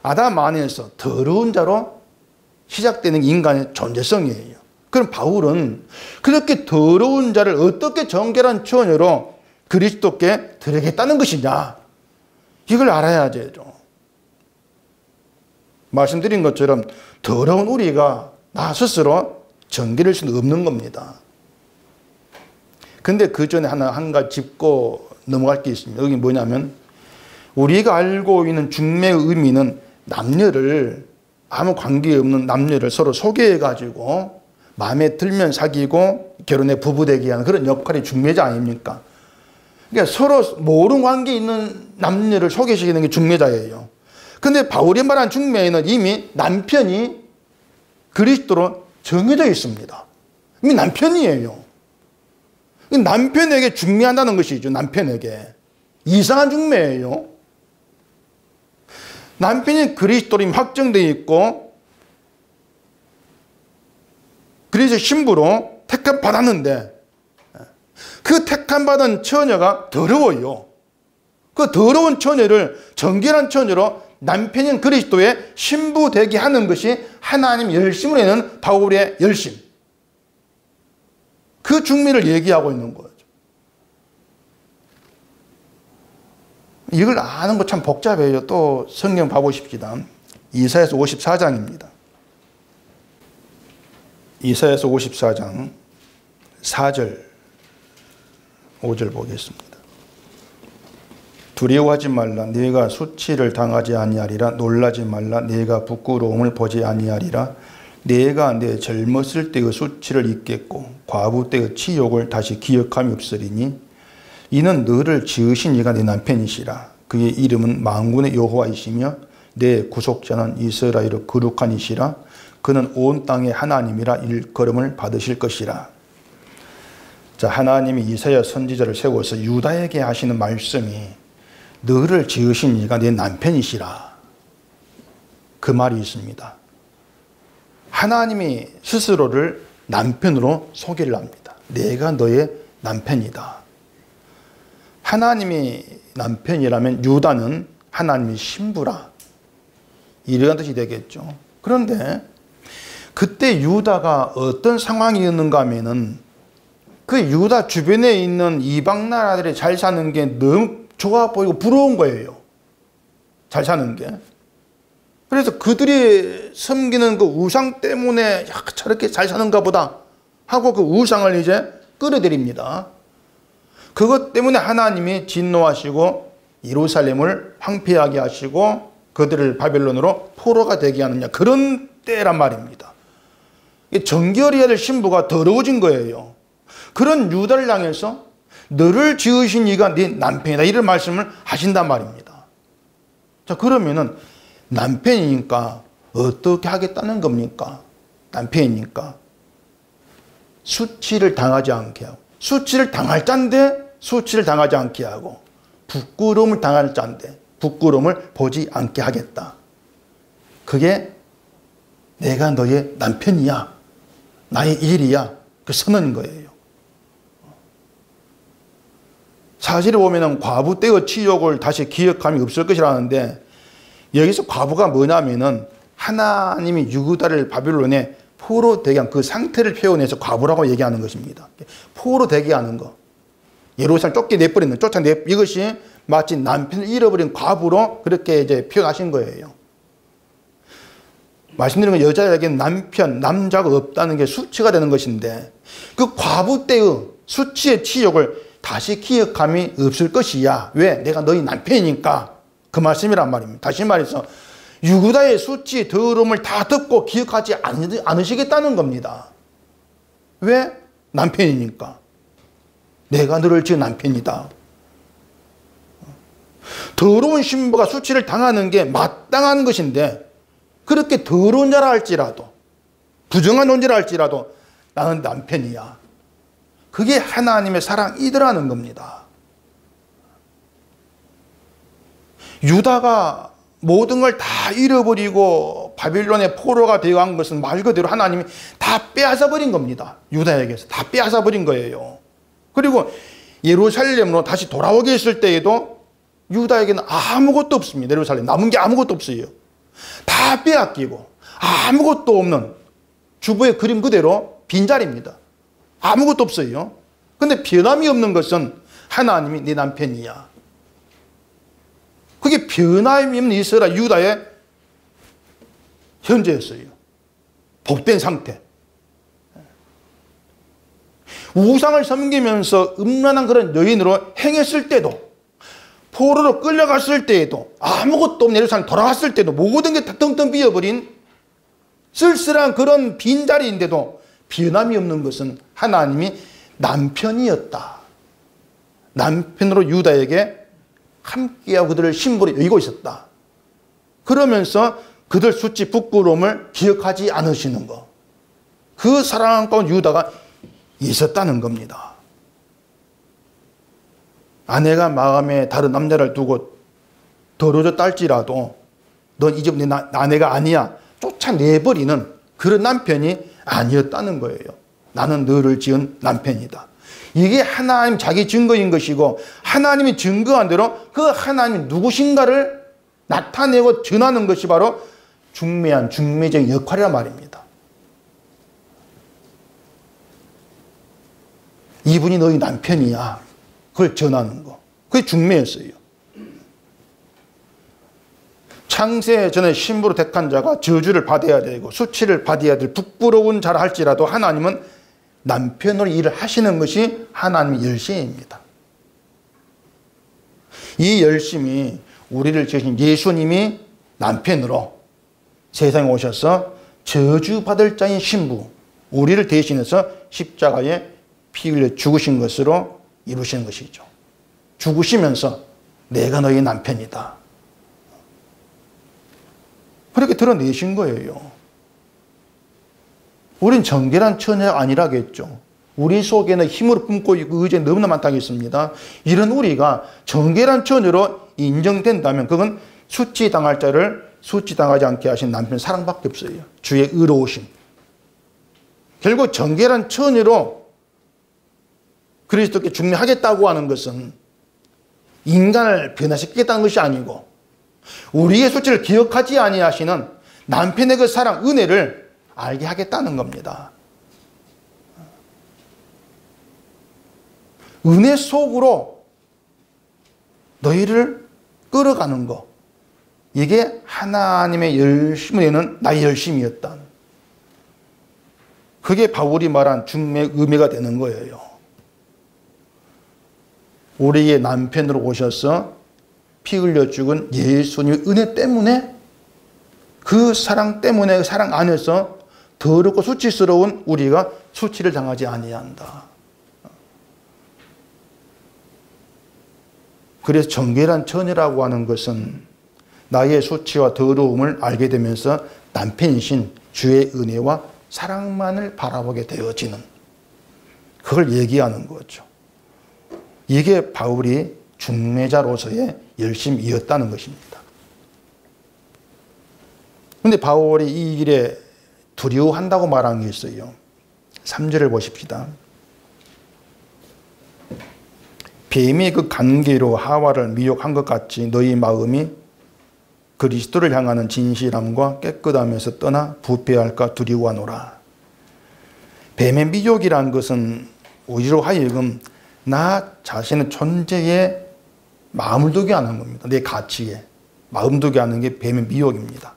아담 안에서 더러운 자로 시작되는 인간의 존재성이에요. 그럼 바울은 그렇게 더러운 자를 어떻게 정결한 처녀로 그리스도께 드리겠다는 것이냐, 이걸 알아야 되죠. 말씀드린 것처럼 더러운 우리가 나 스스로 정결할 수는 없는 겁니다. 근데 그 전에 한 가지 짚고 넘어갈 게 있습니다. 여기 뭐냐면 우리가 알고 있는 중매의 의미는 남녀를, 아무 관계없는 남녀를 서로 소개해가지고 마음에 들면 사귀고 결혼에 부부되게 하는 그런 역할이 중매자 아닙니까? 그러니까 서로 모르는 관계에 있는 남녀를 소개시키는 게 중매자예요. 근데 바울이 말한 중매에는 이미 남편이 그리스도로 정해져 있습니다. 이미 남편이에요. 남편에게 중매한다는 것이죠. 남편에게. 이상한 중매예요. 남편이 그리스도로 이미 확정되어 있고 그래서 신부로 택함 받았는데 그 택함 받은 처녀가 더러워요. 그 더러운 처녀를 정결한 처녀로 남편인 그리스도의 신부 되게 하는 것이 하나님 열심을 내는 바울의 열심. 그 중매를 얘기하고 있는 거죠. 이걸 아는 거 참 복잡해요. 또 성경 봐보십시다. 이사야서 54장입니다. 이사야서 54장 4절 5절 보겠습니다. 두려워하지 말라. 네가 수치를 당하지 아니하리라. 놀라지 말라. 네가 부끄러움을 보지 아니하리라. 네가 내 젊었을 때의 수치를 잊겠고 과부 때의 치욕을 다시 기억함이 없으리니 이는 너를 지으신 이가 네 남편이시라. 그의 이름은 만군의 여호와이시며 내 구속자는 이스라엘의 거룩한 이시라. 그는 온 땅의 하나님이라 일컬음을 받으실 것이라. 자, 하나님이 이사야 선지자를 세워서 유다에게 하시는 말씀이 너를 지으신 이가 내 남편이시라. 그 말이 있습니다. 하나님이 스스로를 남편으로 소개를 합니다. 내가 너의 남편이다. 하나님이 남편이라면 유다는 하나님의 신부라. 이런 뜻이 되겠죠. 그런데 그때 유다가 어떤 상황이었는가 하면은 그 유다 주변에 있는 이방 나라들이 잘 사는 게 너무 좋아 보이고 부러운 거예요. 잘 사는 게. 그래서 그들이 섬기는 그 우상 때문에 야, 저렇게 잘 사는가 보다 하고 그 우상을 이제 끌어들입니다. 그것 때문에 하나님이 진노하시고 예루살렘을 황폐하게 하시고 그들을 바벨론으로 포로가 되게 하느냐, 그런 때란 말입니다. 정결해야 될 신부가 더러워진 거예요. 그런 유다를 향해서 너를 지으신 이가 네 남편이다, 이런 말씀을 하신단 말입니다. 자, 그러면은 남편이니까 어떻게 하겠다는 겁니까? 남편이니까 수치를 당하지 않게 하고, 수치를 당할 짠데 수치를 당하지 않게 하고, 부끄러움을 당할 짠데 부끄러움을 보지 않게 하겠다. 그게 내가 너의 남편이야, 나의 일이야, 그 선언인 거예요. 사실을 보면 과부 때의 치욕을 다시 기억함이 없을 것이라는데, 여기서 과부가 뭐냐면은 하나님이 유다를 바빌론에 포로 되게 한 그 상태를 표현해서 과부라고 얘기하는 것입니다. 포로 되게 하는 거, 예루살렘 쫓겨내버리는, 이것이 마치 남편을 잃어버린 과부로 그렇게 이제 표현하신 거예요. 말씀드린 건 여자에게는 남자가 없다는 게 수치가 되는 것인데, 그 과부 때의 수치의 치욕을 다시 기억함이 없을 것이야. 왜? 내가 너희 남편이니까. 그 말씀이란 말입니다. 다시 말해서 유다의 수치, 더러움을 다 듣고 기억하지 않으시겠다는 겁니다. 왜? 남편이니까. 내가 너를 지은 남편이다. 더러운 신부가 수치를 당하는 게 마땅한 것인데, 그렇게 더러운 자라 할지라도, 부정한 존재라 할지라도 나는 남편이야. 그게 하나님의 사랑이더라는 겁니다. 유다가 모든 걸 다 잃어버리고 바빌론의 포로가 되어간 것은 말 그대로 하나님이 다 빼앗아버린 겁니다. 유다에게서 다 빼앗아버린 거예요. 그리고 예루살렘으로 다시 돌아오게 했을 때에도 유다에게는 아무것도 없습니다. 예루살렘 남은 게 아무것도 없어요. 다 빼앗기고 아무것도 없는 주부의 그림 그대로 빈자리입니다. 아무것도 없어요. 근데 변함이 없는 것은 하나님이 네 남편이야. 그게 변함이 없는 이스라엘 유다의 현재였어요. 복된 상태. 우상을 섬기면서 음란한 그런 여인으로 행했을 때도, 포로로 끌려갔을 때에도, 아무것도 없는 예루살렘 돌아갔을 때도 모든 게 다 텅텅 비어버린 쓸쓸한 그런 빈자리인데도 변함이 없는 것은 하나님이 남편이었다. 남편으로 유다에게 함께하고 그들을 신부로 여기고 있었다. 그러면서 그들 수치 부끄러움을 기억하지 않으시는 것, 그 사랑 가운데 유다가 있었다는 겁니다. 아내가 마음에 다른 남자를 두고 더러워졌다 할지라도 넌 이제 내 아내가 아니야, 쫓아내버리는 그런 남편이 아니었다는 거예요. 나는 너를 지은 남편이다. 이게 하나님 자기 증거인 것이고, 하나님이 증거한 대로 그 하나님이 누구신가를 나타내고 전하는 것이 바로 중매적인 역할이란 말입니다. 이분이 너희 남편이야, 그걸 전하는 거, 그게 중매였어요. 창세 전에 신부로 택한 자가 저주를 받아야 되고 수치를 받아야 될 부끄러운 자라 할지라도 하나님은 남편으로 일을 하시는 것이 하나님의 열심입니다. 이 열심이 우리를 지으신 예수님이 남편으로 세상에 오셔서 저주받을 자인 신부, 우리를 대신해서 십자가에 피 흘려 죽으신 것으로 이루시는 것이죠. 죽으시면서 내가 너희 남편이다. 그렇게 드러내신 거예요. 우린 정결한 처녀가 아니라겠죠. 우리 속에는 힘으로 뿜고 있고 의지가 너무나 많다겠습니다. 이런 우리가 정결한 처녀로 인정된다면 그건 수치당할 자를 수치당하지 않게 하신 남편 사랑밖에 없어요. 주의 의로우심. 결국 정결한 처녀로 그리스도께 중매하겠다고 하는 것은 인간을 변화시키겠다는 것이 아니고 우리의 수치를 기억하지 아니하시는 남편의 그 사랑, 은혜를 알게 하겠다는 겁니다. 은혜 속으로 너희를 끌어가는 것, 이게 하나님의 열심을 내는 나의 열심이었다. 그게 바울이 말한 중매의 의미가 되는 거예요. 우리의 남편으로 오셔서 피 흘려 죽은 예수님의 은혜 때문에, 그 사랑 때문에, 그 사랑 안에서 더럽고 수치스러운 우리가 수치를 당하지 아니한다. 그래서 정결한 처녀라고 하는 것은 나의 수치와 더러움을 알게 되면서 남편이신 주의 은혜와 사랑만을 바라보게 되어지는, 그걸 얘기하는 거죠. 이게 바울이 중매자로서의 열심이었다는 것입니다. 그런데 바울이 이 일에 두려워한다고 말한 게 있어요. 3절을 보십시다. 뱀이 그 관계로 하와를 미혹한 것 같이 너희 마음이 그리스도를 향하는 진실함과 깨끗함에서 떠나 부패할까 두려워하노라. 뱀의 미혹이라는 것은 우리로 하여금 나 자신의 존재에 마음을 두게 하는 겁니다. 내 가치에 마음 두게 하는 게 뱀의 미혹입니다.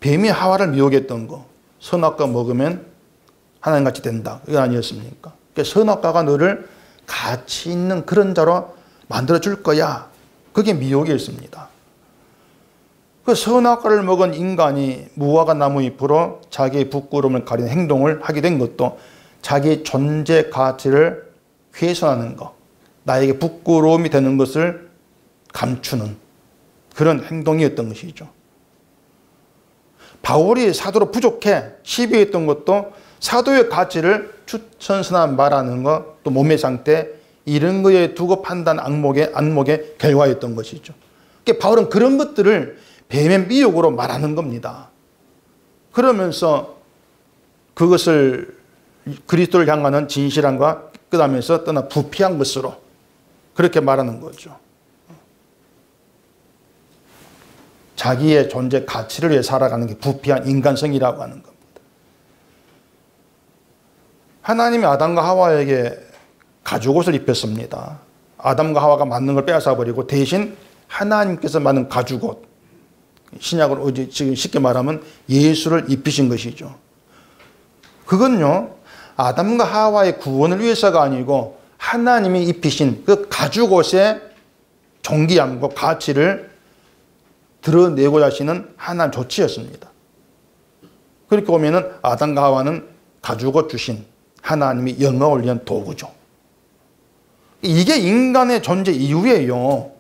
뱀이 하와를 미혹했던 거, 선악과 먹으면 하나님같이 된다, 이거 아니었습니까? 그러니까 선악과가 너를 가치 있는 그런 자로 만들어줄 거야. 그게 미혹이었습니다. 그 선악과를 먹은 인간이 무화과 나무 잎으로 자기의 부끄러움을 가리는 행동을 하게 된 것도 자기의 존재 가치를 훼손하는 것, 나에게 부끄러움이 되는 것을 감추는 그런 행동이었던 것이죠. 바울이 사도로 부족해 시비했던 것도 사도의 가치를 추천선한 말하는 것, 또 몸의 상태, 이런 거에 두고 판단 안목의 결과였던 것이죠. 그러니까 바울은 그런 것들을 뱀의 미혹으로 말하는 겁니다. 그러면서 그것을 그리스도를 향하는 진실함과 깨끗함에서 떠나 부패한 것으로 그렇게 말하는 거죠. 자기의 존재 가치를 위해 살아가는 게 부패한 인간성이라고 하는 겁니다. 하나님이 아담과 하와에게 가죽옷을 입혔습니다. 아담과 하와가 맞는 걸 빼앗아버리고 대신 하나님께서 만든 가죽옷, 신약으로 지금 쉽게 말하면 예수를 입히신 것이죠. 그건요, 아담과 하와의 구원을 위해서가 아니고 하나님이 입히신 그 가죽옷의 존귀함과 가치를 드러내고자 하시는 하나님 조치였습니다. 그렇게 보면은 아담과 하와는 가죽옷 주신 하나님이 영광을 위한 도구죠. 이게 인간의 존재 이유예요.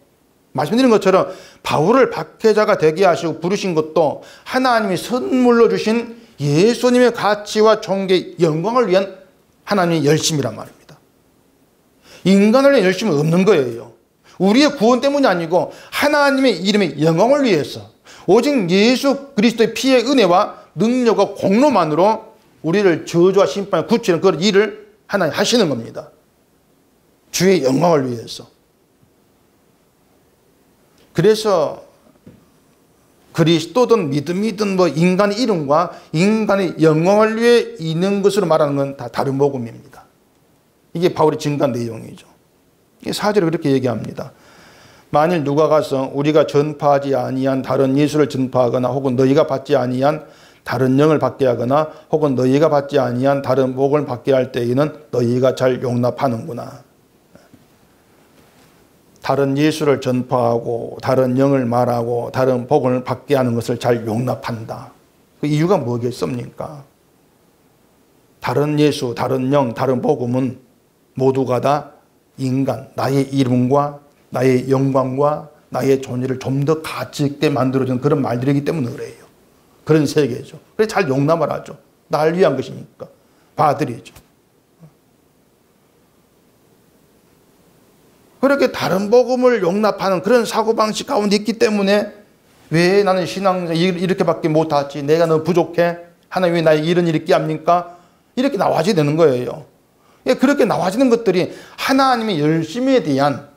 말씀드린 것처럼 바울을 박해자가 되게 하시고 부르신 것도 하나님이 선물로 주신 예수님의 가치와 존귀, 영광을 위한 하나님의 열심이란 말입니다. 인간을 위한 열심은 없는 거예요. 우리의 구원 때문이 아니고 하나님의 이름의 영광을 위해서 오직 예수 그리스도의 피의 은혜와 능력과 공로만으로 우리를 저주와 심판에 굳히는 그런 일을 하나님 하시는 겁니다. 주의 영광을 위해서. 그래서 그리스도든 믿음이든 뭐 인간의 이름과 인간의 영광을 위해 있는 것으로 말하는 건 다 다른 복음입니다. 이게 바울이 증거한 내용이죠. 4절에 그렇게 얘기합니다. 만일 누가 가서 우리가 전파하지 아니한 다른 예수를 전파하거나 혹은 너희가 받지 아니한 다른 영을 받게 하거나 혹은 너희가 받지 아니한 다른 복을 받게 할 때에는 너희가 잘 용납하는구나. 다른 예수를 전파하고 다른 영을 말하고 다른 복을 받게 하는 것을 잘 용납한다. 그 이유가 뭐겠습니까? 다른 예수, 다른 영, 다른 복음은 모두가 다 인간, 나의 이름과 나의 영광과 나의 존재를 좀 더 가치 있게 만들어주는 그런 말들이기 때문에 그래요. 그런 세계죠. 그래서 잘 용납을 하죠. 날 위한 것이니까 받아들이죠. 그렇게 다른 복음을 용납하는 그런 사고방식 가운데 있기 때문에 왜 나는 신앙생활 이렇게밖에 못하지? 내가 너무 부족해? 하나님 왜 나에게 이런 일이 있게 합니까? 이렇게 나와지게 되는 거예요. 그렇게 나와지는 것들이 하나님의 열심에 대한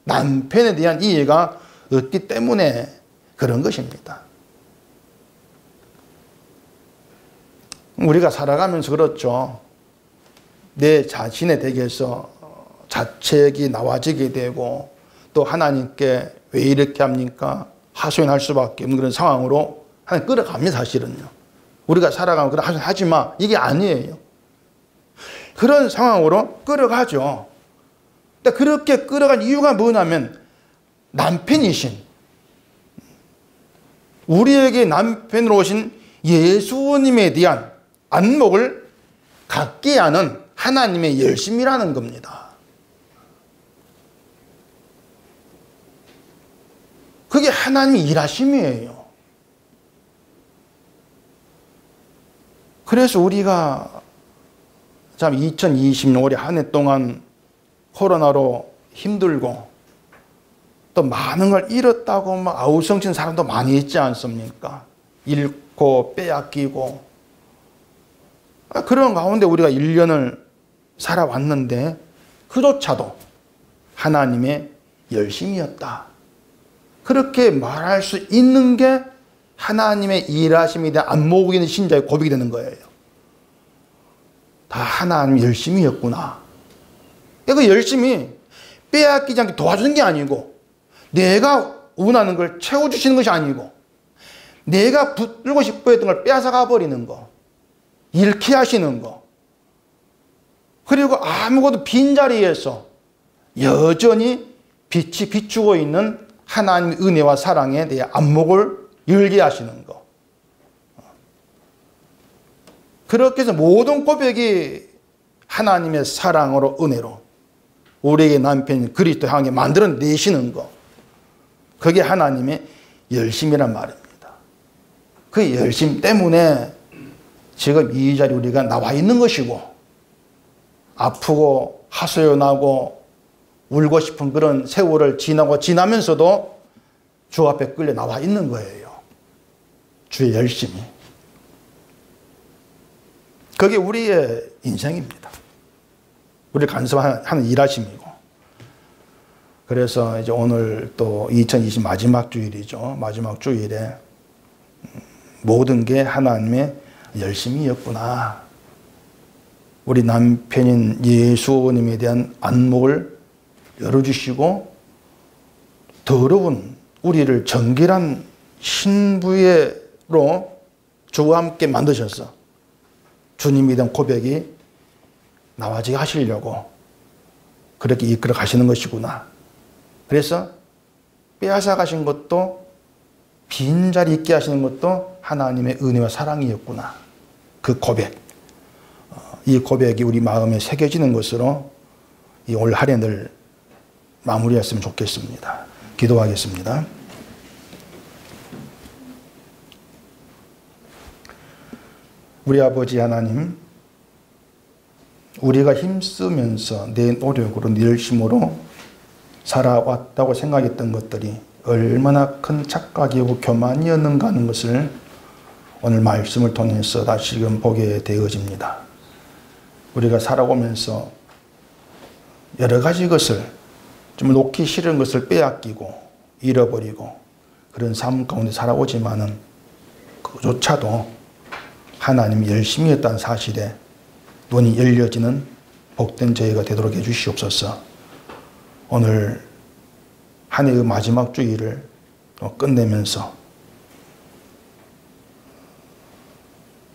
남편에 대한 이해가 없기 때문에 그런 것입니다. 우리가 살아가면서 그렇죠. 내 자신에 대해서 자책이 나와지게 되고 또 하나님께 왜 이렇게 합니까? 하소연할 수밖에 없는 그런 상황으로 하나님 끌어갑니다. 사실은요. 우리가 살아가면 그런 하소연 하지 마. 이게 아니에요. 그런 상황으로 끌어가죠. 그렇게 끌어간 이유가 뭐냐면 남편이신 우리에게 남편으로 오신 예수님에 대한 안목을 갖게 하는 하나님의 열심이라는 겁니다. 그게 하나님의 일하심이에요. 그래서 우리가 참 2020년 올해 한 해 동안 코로나로 힘들고 또 많은 걸 잃었다고 막 아우성친 사람도 많이 있지 않습니까? 잃고 빼앗기고 그런 가운데 우리가 1년을 살아왔는데 그조차도 하나님의 열심이었다. 그렇게 말할 수 있는 게 하나님의 일하심에 대한 안목이 있는 신자의 고백이 되는 거예요. 다 하나님의 열심이었구나. 그 열심히 빼앗기지 않게 도와주는 게 아니고 내가 원하는 걸 채워주시는 것이 아니고 내가 붙들고 싶어 했던 걸 빼앗아가 버리는 거, 잃게 하시는 거, 그리고 아무것도 빈자리에서 여전히 빛이 비추고 있는 하나님의 은혜와 사랑에 대해 안목을 열게 하시는 거. 그렇게 해서 모든 고백이 하나님의 사랑으로 은혜로 우리에게 남편 그리스도 향해 만들어내시는 거. 그게 하나님의 열심이란 말입니다. 그 열심 때문에 지금 이 자리에 우리가 나와 있는 것이고 아프고 하소연하고 울고 싶은 그런 세월을 지나면서도 주 앞에 끌려 나와 있는 거예요. 주의 열심이. 그게 우리의 인생입니다. 우리 간섭하는 일하심이고. 그래서 이제 오늘 또 2020 마지막 주일이죠. 마지막 주일에 모든 게 하나님의 열심이었구나. 우리 남편인 예수님에 대한 안목을 열어주시고 더러운 우리를 정결한 신부로 주와 함께 만드셔서 주님에 대한 고백이 나와지게 하시려고 그렇게 이끌어 가시는 것이구나. 그래서 빼앗아 가신 것도 빈자리 있게 하시는 것도 하나님의 은혜와 사랑이었구나. 그 고백. 이 고백이 우리 마음에 새겨지는 것으로 이 올 한 해 늘 마무리했으면 좋겠습니다. 기도하겠습니다. 우리 아버지 하나님, 우리가 힘쓰면서 내 노력으로 내 열심으로 살아왔다고 생각했던 것들이 얼마나 큰 착각이고 교만이었는가 하는 것을 오늘 말씀을 통해서 다시금 보게 되어집니다. 우리가 살아오면서 여러 가지 것을 좀 놓기 싫은 것을 빼앗기고 잃어버리고 그런 삶 가운데 살아오지만은 그조차도 하나님이 열심히 했다는 사실에 눈이 열려지는 복된 저희가 되도록 해주시옵소서. 오늘 한 해의 마지막 주일을 끝내면서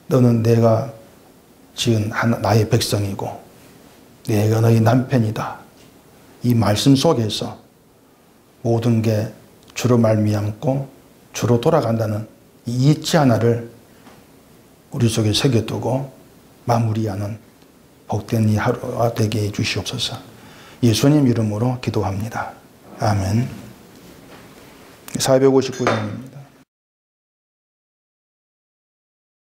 너는 내가 지은 나의 백성이고 내가 너희 남편이다. 이 말씀 속에서 모든 게 주로 말미암고 주로 돌아간다는 이 이치 하나를 우리 속에 새겨두고 마무리하는 복된 이 하루가 되게 해 주시옵소서. 예수님 이름으로 기도합니다. 아멘. 459장입니다.